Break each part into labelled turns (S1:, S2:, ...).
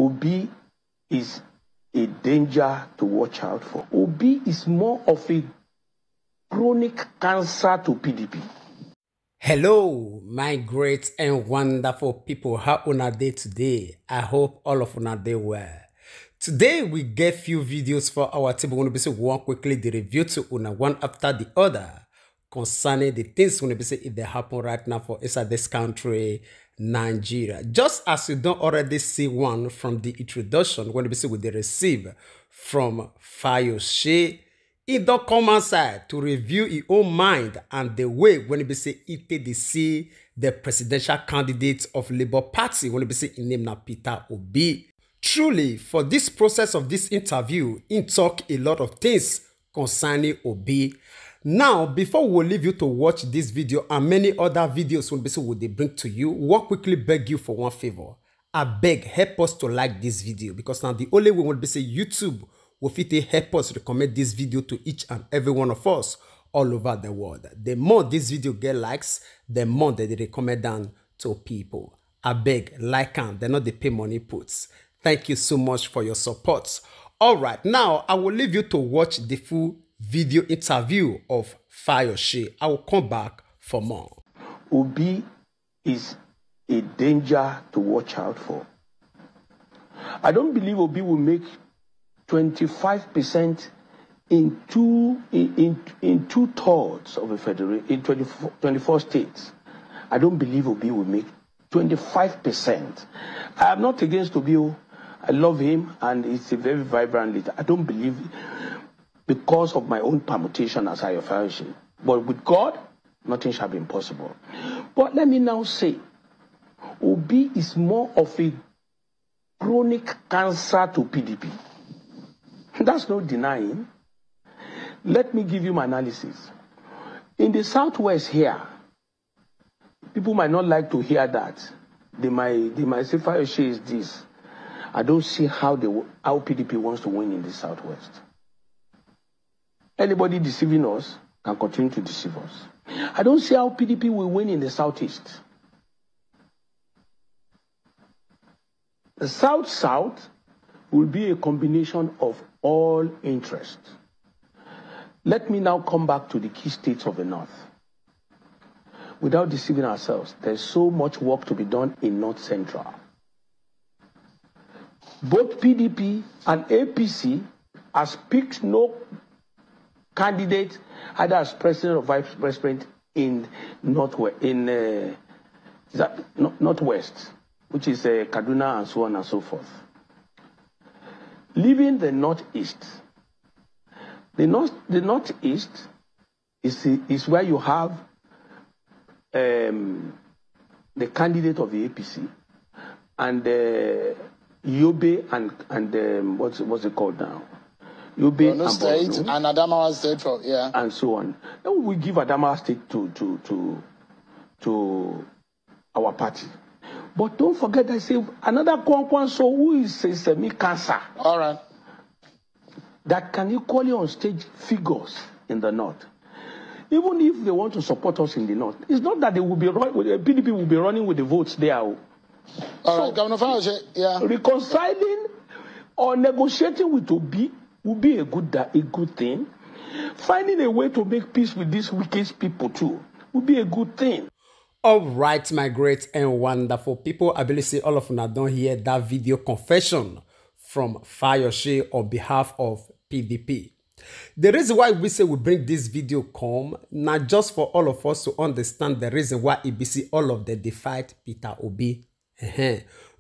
S1: Obi is a danger to watch out for. Obi is more of a chronic cancer to PDP.
S2: Hello, my great and wonderful people. How una dey today? I hope all of una dey well. Today we get few videos for our table. We're going to be one quickly the review to una one after the other concerning the things when if they happen right now for inside this country, Nigeria. Just as you don't already see one from the introduction when we they receive from Foyose, he don't come outside to review his own mind and the way when he say he they see the presidential candidate of Labour Party when he say his name na Peter Obi. Truly, for this process of this interview, he talk a lot of things concerning Obi. Now, before we leave you to watch this video and many other videos when they bring to you, we'll quickly beg you for one favor. I beg, help us to like this video because now the only way will be say YouTube will fit help us recommend this video to each and every one of us all over the world. The more this video get likes, the more they recommend them to people. I beg, like them, they're not the pay money puts. Thank you so much for your support. All right, now I will leave you to watch the full video interview of Foyose. I will come back for more.
S1: Obi is a danger to watch out for. I don't believe Obi will make 25% in two-thirds of a federation in 24 states. I don't believe Obi will make 25%. I am not against Obi. I love him and he's a very vibrant leader. I don't believe because of my own permutation as I Foyose. But with God, nothing shall be impossible. But let me now say, Obi is more of a chronic cancer to PDP. That's no denying. Let me give you my analysis. In the Southwest here, people might not like to hear that. They might say Foyose is this. I don't see how PDP wants to win in the Southwest. Anybody deceiving us can continue to deceive us. I don't see how PDP will win in the Southeast. The South-South will be a combination of all interests. Let me now come back to the key states of the North. Without deceiving ourselves, there's so much work to be done in North Central. Both PDP and APC has picked no candidate either as president or vice president in Northwest, which is Kaduna and so on and so forth. Leaving the Northeast. The Northeast is where you have the candidate of the APC and Yobe and what's it called now? Yobe and
S3: State
S1: Borno,
S3: and Adamawa State, yeah,
S1: and so on. Then we give Adamawa State to our party. But don't forget, I say another Kwankwanso who is a semi-cancer.
S3: All right.
S1: That can equally on stage figures in the North. Even if they want to support us in the North, it's not that they will be PDP will be running with the votes there.
S3: All right, Governor Foyose, yeah.
S1: Reconciling or negotiating with Obi will be a good thing. Finding a way to make peace with these wicked people too will be a good thing.
S2: All right, my great and wonderful people. I believe all of you don't hear that video confession from Foyose on behalf of PDP. The reason why we say we bring this video come, not just for all of us to understand the reason why EBC all of them defied Peter Obi.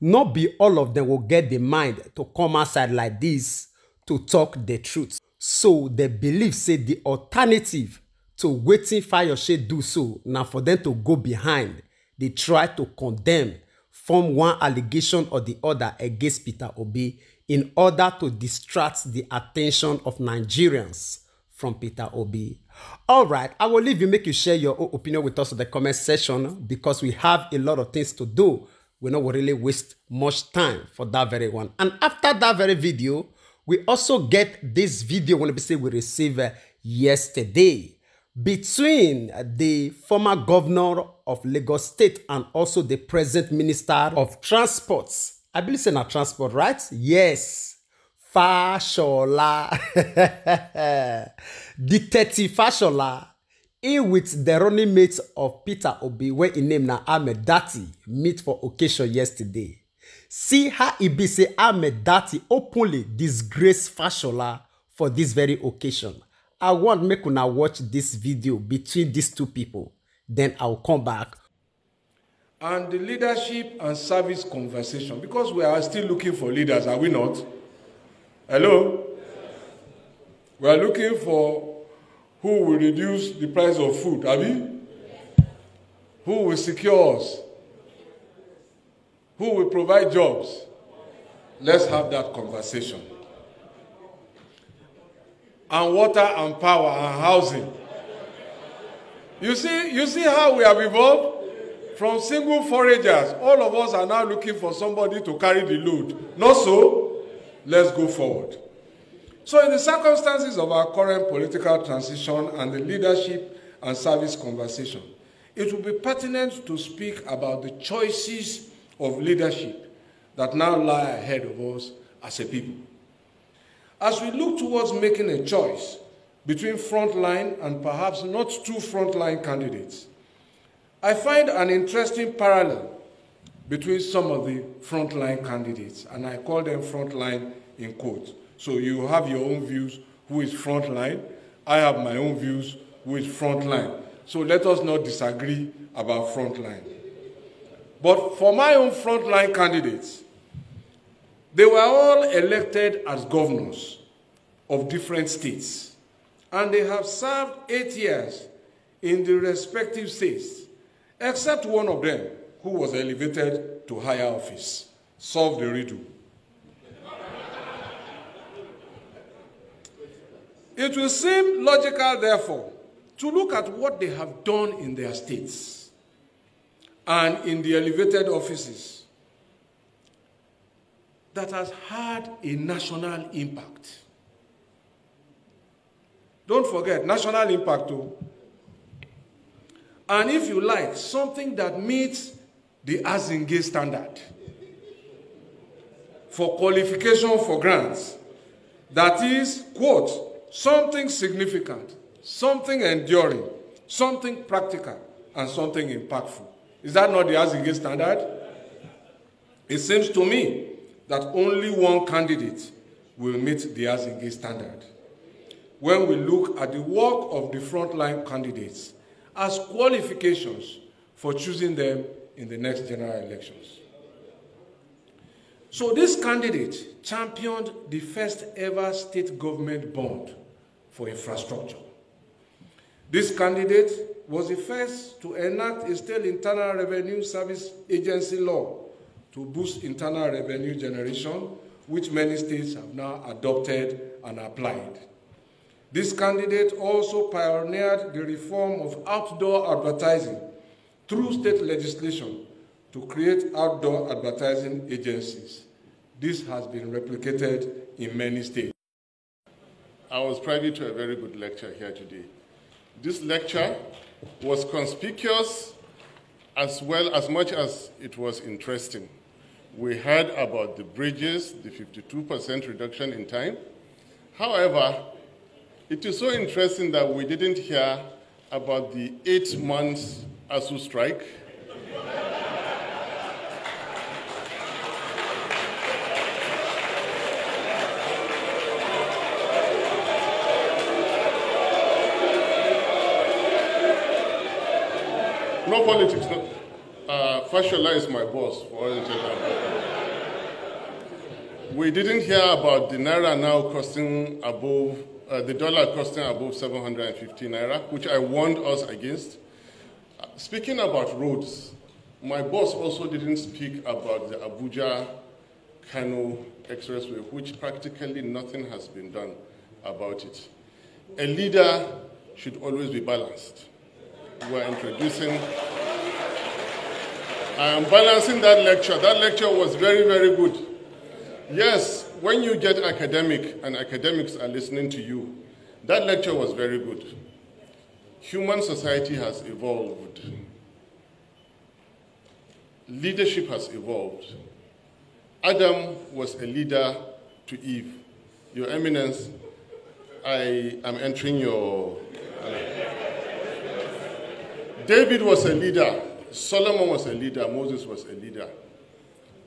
S2: Not be all of them will get the mind to come outside like this to talk the truth. So they believe say the alternative to waiting Foyose do so now for them to go behind. They try to condemn, form one allegation or the other against Peter Obi in order to distract the attention of Nigerians from Peter Obi. All right, I will leave you, make you share your own opinion with us in the comment section because we have a lot of things to do. We don't really waste much time for that very one. And after that very video, we also get this video when we received yesterday between the former governor of Lagos State and also the present minister of transports I believe say na transport, right? Yes. Fashola. The 30 Fashola. He with the running mate of Peter Obi, where he named na Ahmed Dati, meet for occasion yesterday. See how he be say Ahmed Dati openly disgrace Fashola for this very occasion. I want make una watch this video between these two people. Then I'll come back.
S4: And the leadership and service conversation, because we are still looking for leaders, are we not? Hello? We are looking for who will reduce the price of food, have you? Who will secure us? Who will provide jobs? Let's have that conversation. And water and power and housing. You see how we have evolved? From single foragers, all of us are now looking for somebody to carry the load. Not so? Let's go forward. So in the circumstances of our current political transition and the leadership and service conversation, it will be pertinent to speak about the choices of leadership that now lie ahead of us as a people. As we look towards making a choice between frontline and perhaps not too frontline candidates, I find an interesting parallel between some of the frontline candidates, and I call them frontline in quotes. So you have your own views, who is frontline. I have my own views, who is frontline. So let us not disagree about frontline. But for my own frontline candidates, they were all elected as governors of different states, and they have served 8 years in the respective states, except one of them who was elevated to higher office. Solve the riddle. It will seem logical, therefore, to look at what they have done in their states and in the elevated offices that has had a national impact. Don't forget, national impact too. And if you like, something that meets the dãngér standard for qualification for grants. That is, quote, something significant, something enduring, something practical, and something impactful. Is that not the dãngér standard? It seems to me that only one candidate will meet the dãngér standard. When we look at the work of the frontline candidates as qualifications for choosing them in the next general elections. So this candidate championed the first ever state government bond for infrastructure. This candidate was the first to enact a state internal revenue service agency law to boost internal revenue generation, which many states have now adopted and applied. This candidate also pioneered the reform of outdoor advertising through state legislation to create outdoor advertising agencies. This has been replicated in many states.
S5: I was privy to a very good lecture here today. This lecture was conspicuous as well as much as it was interesting. We heard about the bridges, the 52% reduction in time. However, it is so interesting that we didn't hear about the 8 months ASU strike. No politics. No. Fashola is my boss. For all we didn't hear about the naira now costing above, the dollar costing above 750 naira, which I warned us against. Speaking about roads, my boss also didn't speak about the Abuja-Kano expressway, which practically nothing has been done about it. A leader should always be balanced. We are introducing. I am balancing that lecture. That lecture was very, very good. Yes, when you get academic and academics are listening to you, that lecture was very good. Human society has evolved. Leadership has evolved. Adam was a leader to Eve. Your Eminence, I am entering your... David was a leader. Solomon was a leader. Moses was a leader.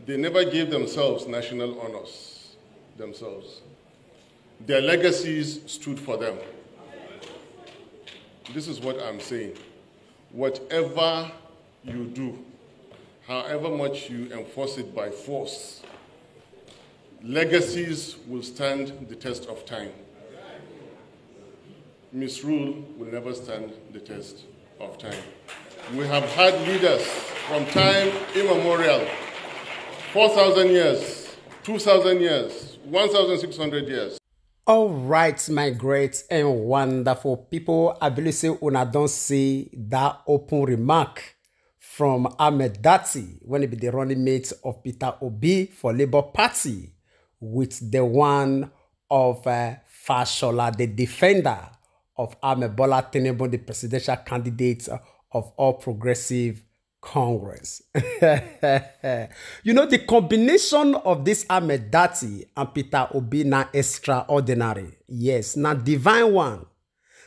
S5: They never gave themselves national honors themselves. Their legacies stood for them. This is what I'm saying. Whatever you do, however much you enforce it by force, legacies will stand the test of time. Misrule will never stand the test of time. We have had leaders from time immemorial, 4,000 years, 2,000 years, 1,600 years.
S2: All right, my great and wonderful people, I believe say una don't see that open remark from Ahmed Dati when he be the running mate of Peter Obi for Labour Party with the one of Fashola, the defender of Ahmed Bola Tinubu, the presidential candidate of All Progressive Congress. You know, the combination of this Ahmed Dati and Peter Obi na extraordinary. Yes, na divine one.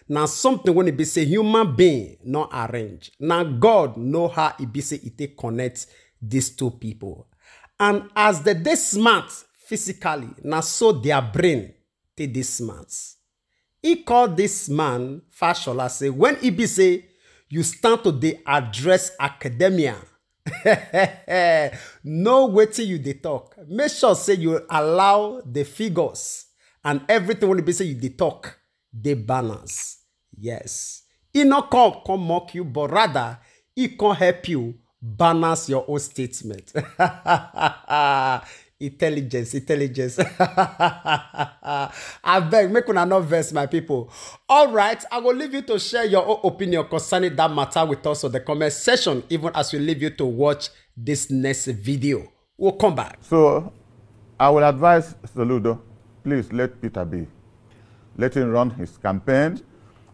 S2: Now something when it be say human being not arrange. Now God know how it be say it connect these two people. And as they smart physically, now so their brain they this smart. He called this man Fashola say when he be say you start to the address academia. No waiting you they talk. Make sure say you allow the figures and everything when it be say you they talk, they balance. Yes. He not come mock you, but rather he can help you balance your own statement. Intelligence. I beg, make una not verse, my people. All right, I will leave you to share your own opinion concerning that matter with us on the comment section, even as we leave you to watch this next video. We'll come back.
S6: So, I will advise Soludo, please let Peter be. Let him run his campaign.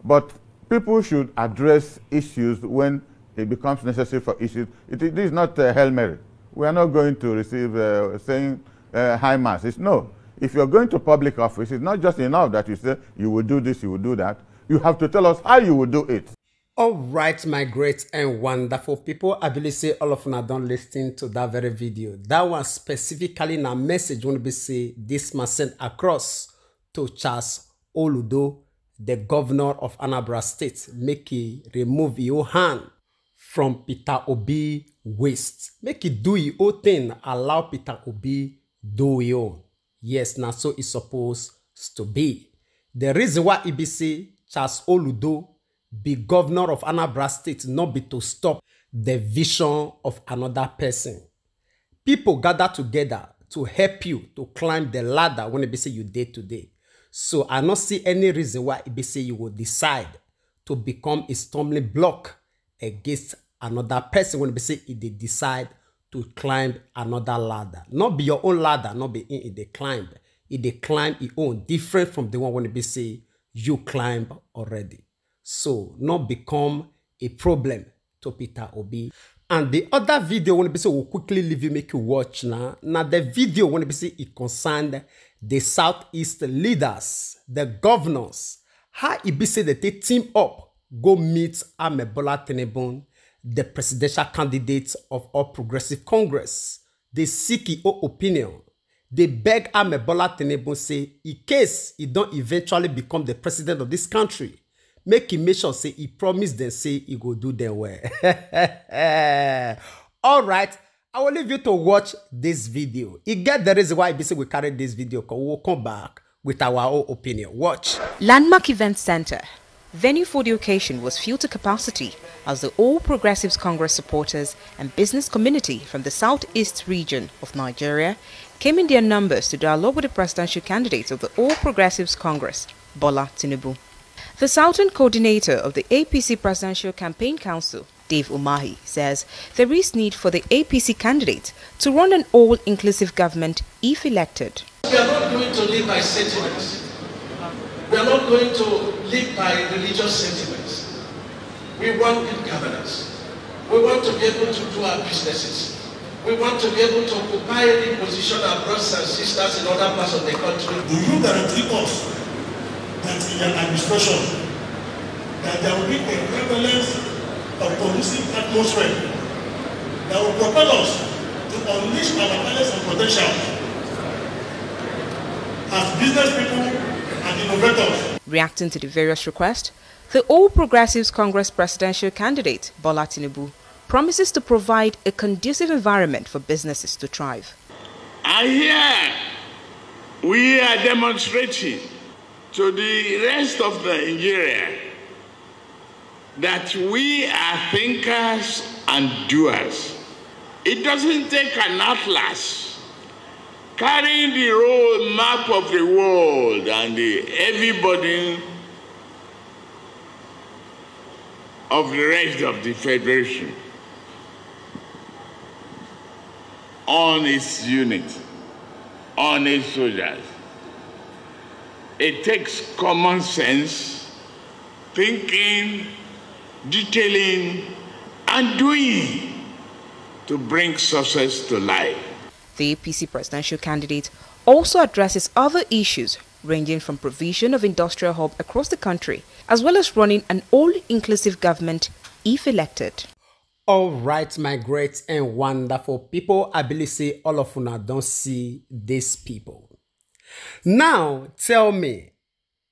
S6: But people should address issues when it becomes necessary for issues. It is not Hail Mary. We are not going to receive saying high mass. It's no. If you're going to public office, it's not just enough that you say you will do this, you will do that. You have to tell us how you will do it.
S2: All right, my great and wonderful people. I believe say all of you are done listening to that very video. That one specifically in a message when we say this must send across to Charles Oludo, the governor of Anambra State, make he remove your hand from Peter Obi waste. Make it do your own thing. Allow Peter Obi do your own. Yes, now so it's supposed to be. The reason why it be say Charles Oludo be governor of Anambra State not be to stop the vision of another person. People gather together to help you to climb the ladder when it be say you day to day. So I not see any reason why it be say you will decide to become a stumbling block against another person when they say if they decide to climb another ladder. Not be your own ladder, not be in the climb. If they climb your own, different from the one when they say you climb already. So not become a problem to Peter Obi. And the other video when they say we'll quickly leave you make you watch now. Now the video when they say it concerned the Southeast leaders, the governors, how it be say that they team up, go meet Ahmed Bola Tinubu, the presidential candidate of All Progressive Congress. They seek his opinion. They beg Ahmed Bola Tinubu say, in case he don't eventually become the president of this country, make him make sure say he promised them say he go do them well. All right, I will leave you to watch this video. You get the reason why we carry this video, because we'll come back with our own opinion. Watch.
S7: Landmark Event Center. Venue for the occasion was filled to capacity as the All Progressives Congress supporters and business community from the southeast region of Nigeria came in their numbers to dialogue with the presidential candidate of the All Progressives Congress, Bola Tinubu. The Southern coordinator of the APC Presidential Campaign Council, Dave Umahi, says there is need for the APC candidate to run an all-inclusive government if elected.
S8: We are not going to live by sentiments. We are not going to live by religious sentiments. We want good governance. We want to be able to do our businesses. We want to be able to occupy any position our brothers and sisters in other parts of the country.
S9: Do you guarantee us that in your administration, that there will be a prevalence of conducive atmosphere that will propel us to unleash our talents and potential as business people and innovators?
S7: Reacting to the various requests, the All Progressives Congress presidential candidate, Bola Tinubu, promises to provide a conducive environment for businesses to thrive.
S10: And here we are demonstrating to the rest of Nigeria that we are thinkers and doers. It doesn't take an atlas carrying the road map of the world and the heavy burden of the rest of the Federation on its unit, on its soldiers. It takes common sense, thinking, detailing, and doing to bring success to life.
S7: The APC presidential candidate also addresses other issues ranging from provision of industrial hub across the country, as well as running an all-inclusive government if elected.
S2: All right, my great and wonderful people, I believe say all of you don't see these people. Now, tell me,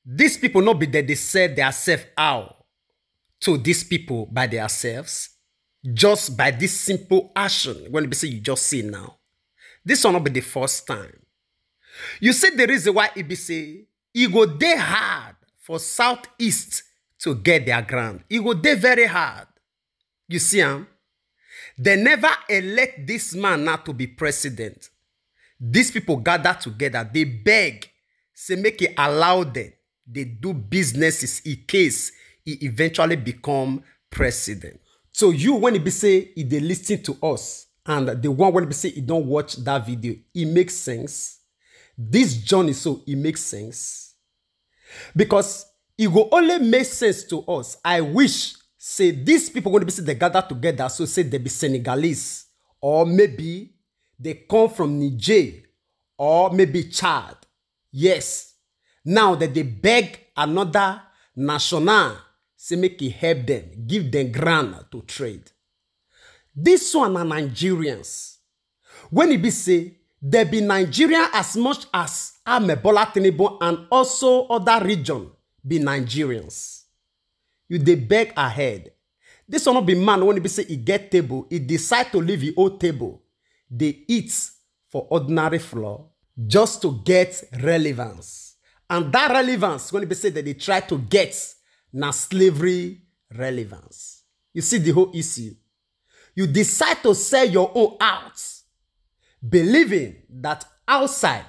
S2: these people not be that they sell themselves out to these people by themselves, just by this simple action, when you say you just see now. This will not be the first time. You see the reason why it be say, it go dey hard for Southeast to get their ground. It go dey very hard. You see, they never elect this man now to be president. These people gather together. They beg, say make it allow them. They do businesses in case he eventually become president. So you, when it be say, if they listen to us, and the one when it be say, he don't watch that video, it makes sense. This journey, so it makes sense. Because it will only make sense to us. I wish, say, these people going to be say they gather together, so say they be Senegalese, or maybe they come from Niger, or maybe Chad. Yes. Now that they beg another national, say make it help them, give them grant to trade. This one are Nigerians. When it be say, there be Nigerian as much as Bola Tinubu and also other region be Nigerians. You they beg ahead. This one not be man when it be say he get table, he decide to leave his own table. They eat for ordinary flour just to get relevance. And that relevance, when it be say that they try to get now slavery relevance. You see the whole issue. You decide to sell your own out, believing that outside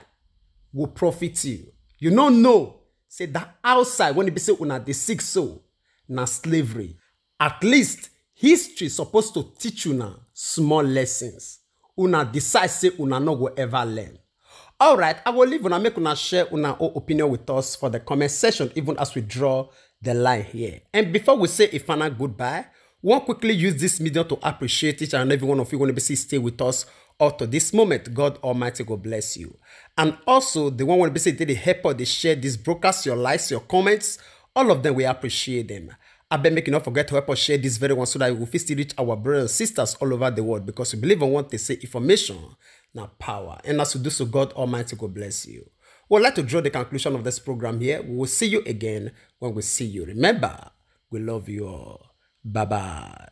S2: will profit you. You don't know, say that outside, when it be say una the sick soul, na slavery. At least history supposed to teach you now small lessons. Una decide say una no go ever learn. All right, I will leave una make una share una own opinion with us for the comment section, even as we draw the line here. And before we say a final goodbye, we want quickly use this medium to appreciate each and every one of you going to be stay with us up to this moment. God Almighty, God bless you. And also, the one want to be say they help us, they share this broadcast, your likes, your comments, all of them, we appreciate them. I beg make you not forget to help us share this very one so that we will still reach our brothers and sisters all over the world, because we believe in what they say, information, now power. And as we do so, God Almighty, God bless you. We'd like to draw the conclusion of this program here. We will see you again when we see you. Remember, we love you all. Bye-bye.